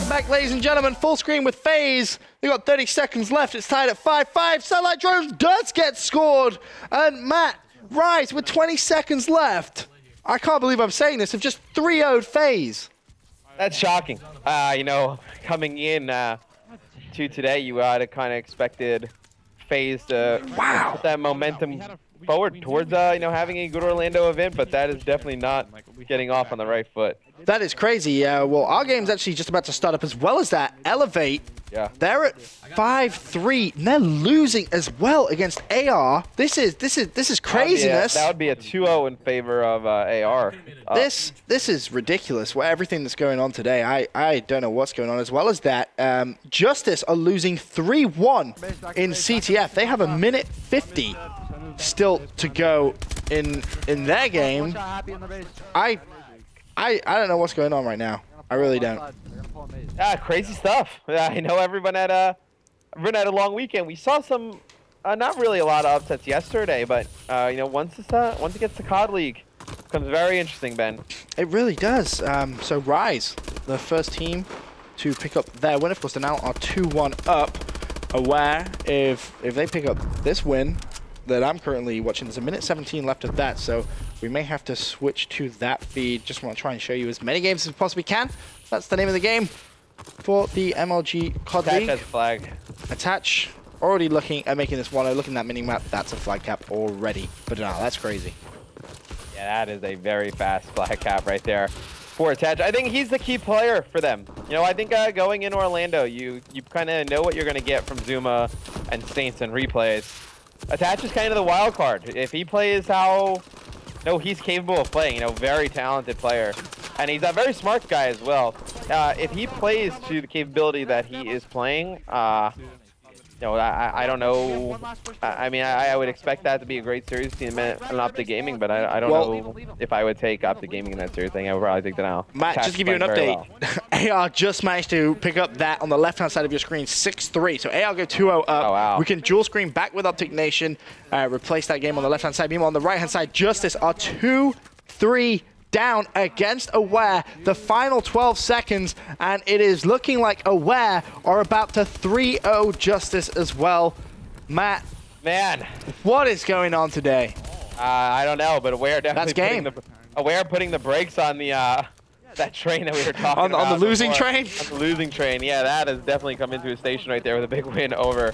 Welcome back, ladies and gentlemen. Full screen with FaZe. They got 30 seconds left. It's tied at 5-5. Satellite Drones does get scored. And Matt, Rise with 20 seconds left. I can't believe I'm saying this. Have just 3-0'd FaZe. That's shocking. You know, coming in to today, you would have kind of expected FaZe to put that momentum forward towards, you know, having a good Orlando event, but that is definitely not getting off on the right foot. That is crazy. Well, our game's actually just about to start up as well as that. Elevate. Yeah. They're at 5-3, and they're losing as well against AR. This is craziness. That would be a 2-0 in favor of AR. This is ridiculous. Everything that's going on today, I don't know what's going on. As well as that, Justice are losing 3-1 in CTF. They have a minute 50 still to go in their game. I don't know what's going on right now. I really don't. Crazy stuff. I know everyone had a long weekend. We saw some, not really a lot of upsets yesterday, but you know, once it gets to COD League, it becomes very interesting, Ben. It really does. So Rise, the first team to pick up their win. Of course, they now are 2-1 up. Aware if they pick up this win that I'm currently watching, there's a minute 17 left of that, so we may have to switch to that feed. Just want to try and show you as many games as we possibly can. That's the name of the game for the MLG COD League. Attach as flag. Attach. Already looking at making this 1-0. Looking at that mini-map, that's a flag cap already. But no, that's crazy. Yeah, that is a very fast flag cap right there for Attach. I think he's the key player for them. You know, I think going in Orlando, you kind of know what you're going to get from Zuma and Saints and replays. Attach is kind of the wild card. If he plays how he's capable of playing, you know, very talented player. And he's a very smart guy as well. If he plays to the capability that he is playing, you know, I don't know. I mean, I would expect that to be a great series team on Optic Gaming, but I don't know if I would take Optic Gaming in that series thing. I would probably take that out. Matt, just to give you an update. AR just managed to pick up that on the left-hand side of your screen, 6-3. So AR go 2-0 up. Oh, wow. We can dual screen back with Optic Nation, replace that game on the left-hand side. Meanwhile, on the right-hand side, Justice are 2-3 down against Aware, the final 12 seconds, and it is looking like Aware are about to 3-0 Justice as well. Matt, man, what is going on today? I don't know, but Aware definitely putting the brakes on the that train that we were talking about. On the losing train? On the losing train, yeah, that has definitely come into a station right there with a big win over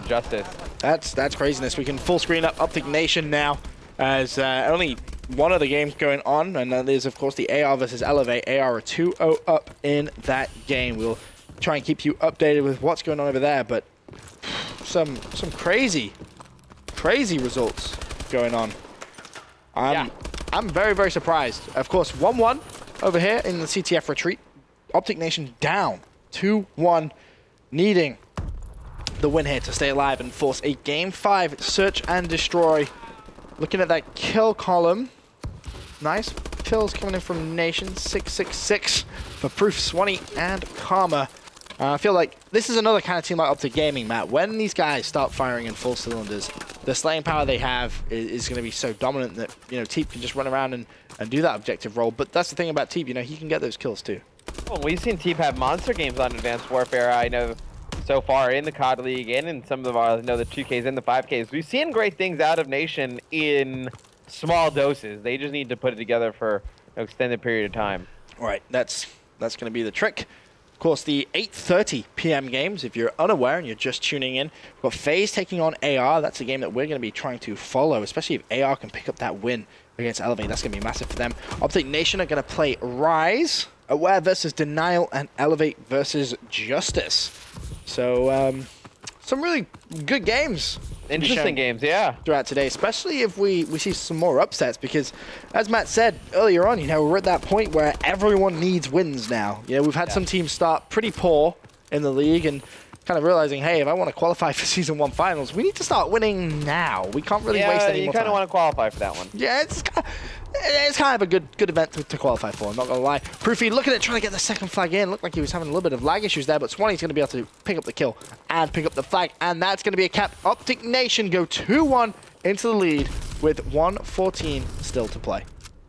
Justice. That's craziness. We can full screen up Optic Nation now as only one of the games going on, and that is, of course, the AR versus Elevate. AR are 2-0 up in that game. We'll try and keep you updated with what's going on over there, but some crazy results going on. I'm very, very surprised. Of course, 1-1 over here in the CTF retreat. Optic Nation down 2-1, needing the win here to stay alive and force a Game 5 search and destroy. Looking at that kill column, nice kills coming in from Nation, 666 for Proof, Swanee, and Karma. I feel like this is another kind of team like Optic Gaming, Matt. When these guys start firing in full cylinders, the slaying power they have is going to be so dominant that, you know, Teep can just run around and do that objective role. But that's the thing about Teep, you know, he can get those kills too. Well, we've seen Teep have monster games on Advanced Warfare. I know so far in the COD League and in some of our, the 2Ks and the 5Ks. We've seen great things out of Nation in small doses. They just need to put it together for an extended period of time. All right, that's going to be the trick. Of course, the 8:30 p.m. games, if you're unaware and you're just tuning in, we've got FaZe taking on AR. That's a game that we're going to be trying to follow, especially if AR can pick up that win against Elevate. That's going to be massive for them. Optic Nation are going to play Rise, Aware versus Denial, and Elevate versus Justice. So, some really good games. Interesting games, yeah. Throughout today, especially if we see some more upsets, because as Matt said earlier on, you know, we're at that point where everyone needs wins now. You know, we've had some teams start pretty poor in the league and kind of realizing, hey, if I want to qualify for Season 1 finals, we need to start winning now. We can't really waste any more time. Yeah, you kind of want to qualify for that one. Yeah, it's kind of a good event to qualify for, I'm not going to lie. Proofy looking at trying to get the second flag in. Looked like he was having a little bit of lag issues there, but Swanee's going to be able to pick up the kill and pick up the flag, and that's going to be a cap. Optic Nation go 2-1 into the lead with 1:14 still to play.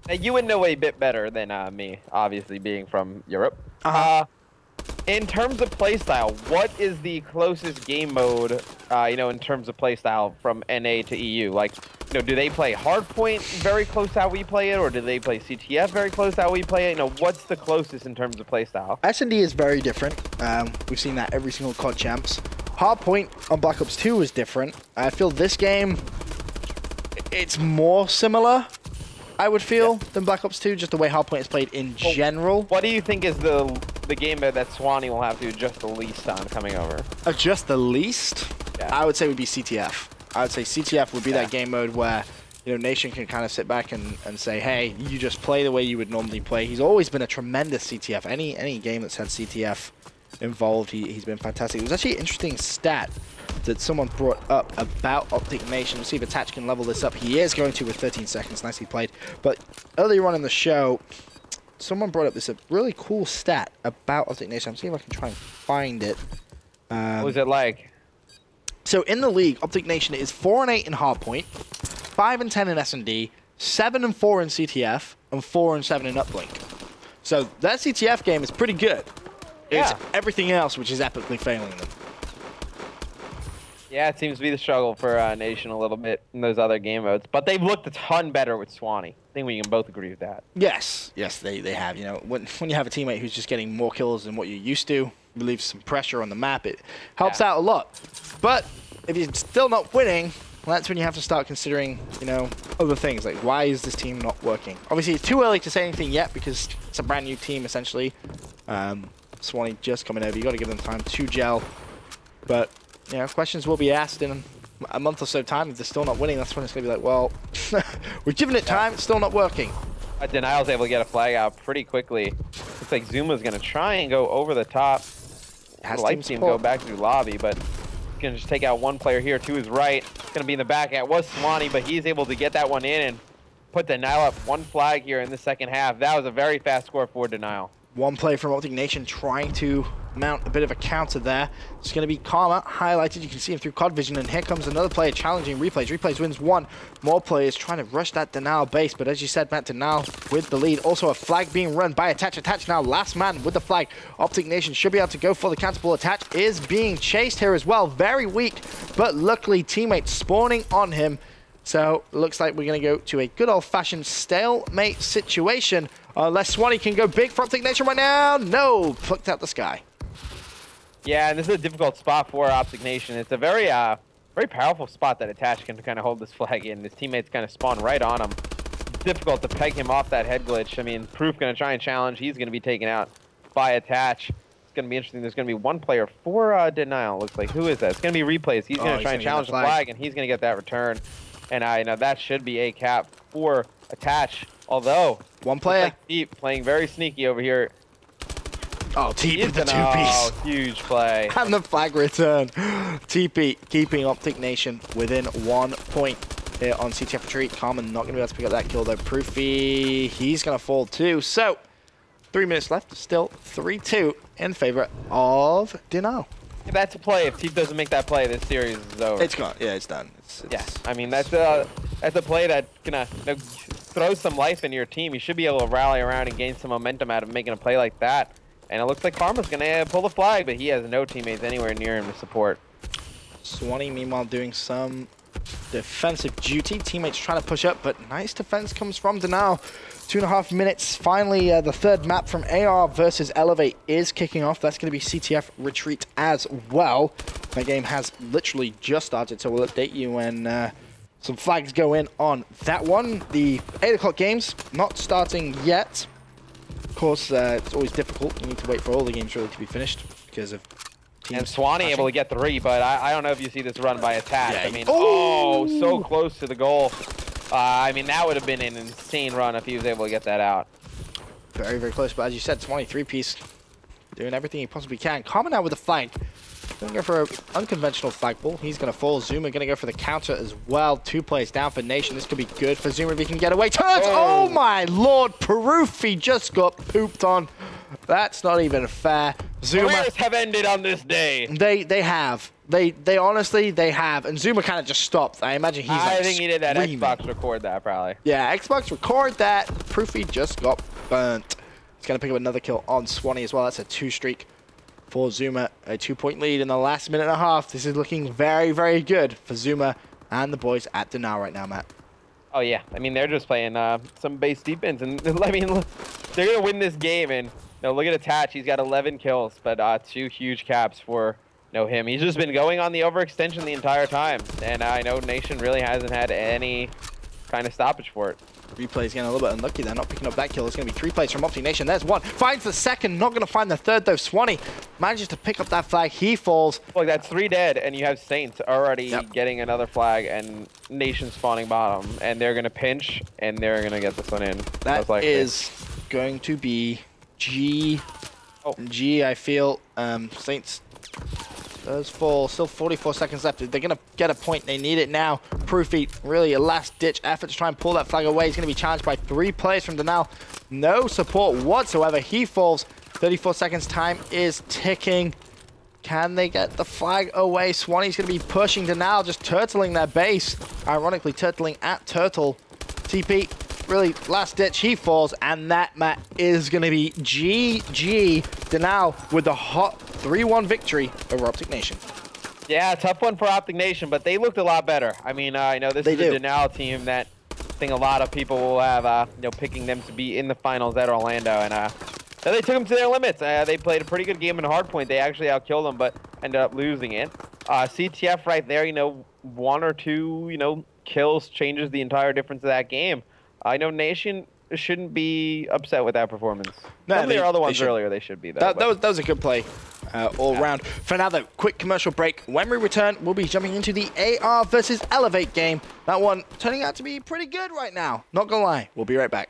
Now, you would know a bit better than me, obviously being from Europe. In terms of playstyle, what is the closest game mode, you know, in terms of playstyle from NA to EU? Like, you know, do they play hardpoint very close to how we play it, or do they play CTF very close to how we play it? You know, what's the closest in terms of playstyle? S&D is very different. We've seen that every single COD champs. Hardpoint on Black Ops 2 is different. I feel this game, it's more similar, I would feel, than Black Ops 2, just the way Hardpoint is played in general. What do you think is the game mode that Swanee will have to adjust the least on coming over? Adjust the least? Yeah. I would say would be CTF. I would say CTF would be that game mode where, you know, Nation can kind of sit back and say, hey, you just play the way you would normally play. He's always been a tremendous CTF. Any game that's had CTF involved, he's been fantastic. It was actually an interesting stat that someone brought up about Optic Nation. We'll see if Attach can level this up. He is going to with 13 seconds. Nicely played. But earlier on in the show, someone brought up this really cool stat about Optic Nation. I'm seeing if I can try and find it. What was it like? So in the league, Optic Nation is 4-8 in Hardpoint, 5-10 in S&D, 7-4 in CTF, and 4-7 in Uplink. So that CTF game is pretty good. It's everything else which is epically failing them. Yeah, it seems to be the struggle for Nation a little bit in those other game modes. But they've looked a ton better with Swanee. I think we can both agree with that. Yes, they have. You know, when you have a teammate who's just getting more kills than what you're used to, relieves some pressure on the map, it helps out a lot. But if you're still not winning, well, that's when you have to start considering, you know, other things. Like, why is this team not working? Obviously, it's too early to say anything yet because it's a brand new team, essentially. Swanee just coming over. You got to give them time to gel. But, you know, questions will be asked in a month or so time. If they're still not winning, that's when it's going to be like, well, we've given it time, it's still not working. Denial's able to get a flag out pretty quickly. Looks like Zuma's going to try and go over the top. I'd like to see him go back through lobby, but he's going to just take out one player here to his right. It's going to be in the back. It was Swanee, but he's able to get that one in and put Denial up one flag here in the second half. That was a very fast score for Denial. One play from Optic Nation trying to mount a bit of a counter there. It's going to be Karma highlighted. You can see him through COD vision, and here comes another player challenging Replays. Replays wins one. More players trying to rush that Denial base, but as you said, Matt, Denial with the lead. Also a flag being run by Attach. Attach now last man with the flag. Optic Nation should be able to go for the counter ball. Attach is being chased here as well. Very weak, but luckily teammates spawning on him. So looks like we're going to go to a good old-fashioned stalemate situation. Unless Swanee can go big for Optic Nation right now. No, plucked out the sky. Yeah, and this is a difficult spot for Optic Nation. It's a very very powerful spot that Attach can kind of hold this flag in. His teammates kind of spawn right on him. It's difficult to peg him off that head glitch. I mean, Proof going to try and challenge. He's going to be taken out by Attach. It's going to be interesting. There's going to be one player for Denial. Looks like, who is that? It's going to be Replays. He's going to try and challenge the flag, and he's going to get that return. And I know that should be a cap for Attach. Although, one player like Deep playing very sneaky over here. Oh, TP with the two-piece. Oh, huge play. And the flag return. TP keeping Optic Nation within 1 point here on CTF Retreat. Carmen not going to be able to pick up that kill though. Proofy, he's going to fall too. So, 3 minutes left. Still 3-2 in favor of Denial. If that's a play. If Teep doesn't make that play, this series is over. It's gone. Yeah, it's done. Yeah, I mean, that's a play that's going to throw some life into your team. You should be able to rally around and gain some momentum out of making a play like that. And it looks like Karma's going to pull the flag, but he has no teammates anywhere near him to support. Swanee, meanwhile, doing some defensive duty. Teammates trying to push up, but nice defense comes from Denial. 2.5 minutes. Finally, the third map from AR versus Elevate is kicking off. That's going to be CTF Retreat as well. That game has literally just started, so we'll update you when some flags go in on that one. The 8 o'clock games not starting yet. Of course, it's always difficult. You need to wait for all the games really to be finished because of teams. And Swanee able to get 3, but I don't know if you see this run by Attach. Yeah, I mean, oh, so close to the goal. I mean, that would have been an insane run if he was able to get that out. Very, very close. But as you said, Swanee 3-piece doing everything he possibly can. Coming out with the flank. Going to go for an unconventional flag ball. He's going to fall. Zuma going to go for the counter as well. 2 players down for Nation. This could be good for Zuma if he can get away. Turns! Oh my lord! Perufi just got pooped on. That's not even fair. Zuma Careers have ended on this day. They have. They honestly, they have. And Zuma kind of just stopped. I imagine he's like I think he did that screaming. Xbox record that probably. Yeah, Xbox record that. Proofy just got burnt. He's going to pick up another kill on Swanee as well. That's a 2 streak for Zuma. A 2-point lead in the last minute and a half. This is looking very, very good for Zuma and the boys at Denal right now, Matt. Oh, yeah. I mean, they're just playing some base defense. And, I mean, they're going to win this game. And, look at Attach. He's got 11 kills, but 2 huge caps for, him. He's just been going on the overextension the entire time. And I know Nation really hasn't had any kind of stoppage for it. Replay's getting a little bit unlucky there, not picking up that kill. It's going to be 3 plays from Optic Nation. There's one. Finds the second. Not going to find the third, though. Swanee manages to pick up that flag. He falls. Look, that's 3 dead, and you have Saints already getting another flag, and Nation spawning bottom. And they're going to pinch, and they're going to get this one in. That is going to be G. Oh. G, I feel. Saints does fall. Still 44 seconds left. They're going to get a point. They need it now. Proofy, really a last-ditch effort to try and pull that flag away. He's going to be challenged by 3 players from Denal. No support whatsoever. He falls. 34 seconds. Time is ticking. Can they get the flag away? Swanee's going to be pushing Denal, just turtling their base. Ironically, turtling at Turtle. TP, really last-ditch. He falls, and that, Matt, is going to be GG. Denal with the hot 3-1 victory over Optic Nation. Yeah, tough one for Optic Nation, but they looked a lot better. I mean, I know this is a Denal team that I think a lot of people will have, picking them to be in the finals at Orlando, and they took them to their limits. They played a pretty good game in Hardpoint. They actually outkilled them, but ended up losing it. CTF right there, 1 or 2, kills changes the entire difference of that game. I know Nation shouldn't be upset with that performance. No, some of their other ones earlier, they should be, though. That was a good play all round. For now, though, quick commercial break. When we return, we'll be jumping into the AR versus Elevate game. That one turning out to be pretty good right now. Not gonna lie. We'll be right back.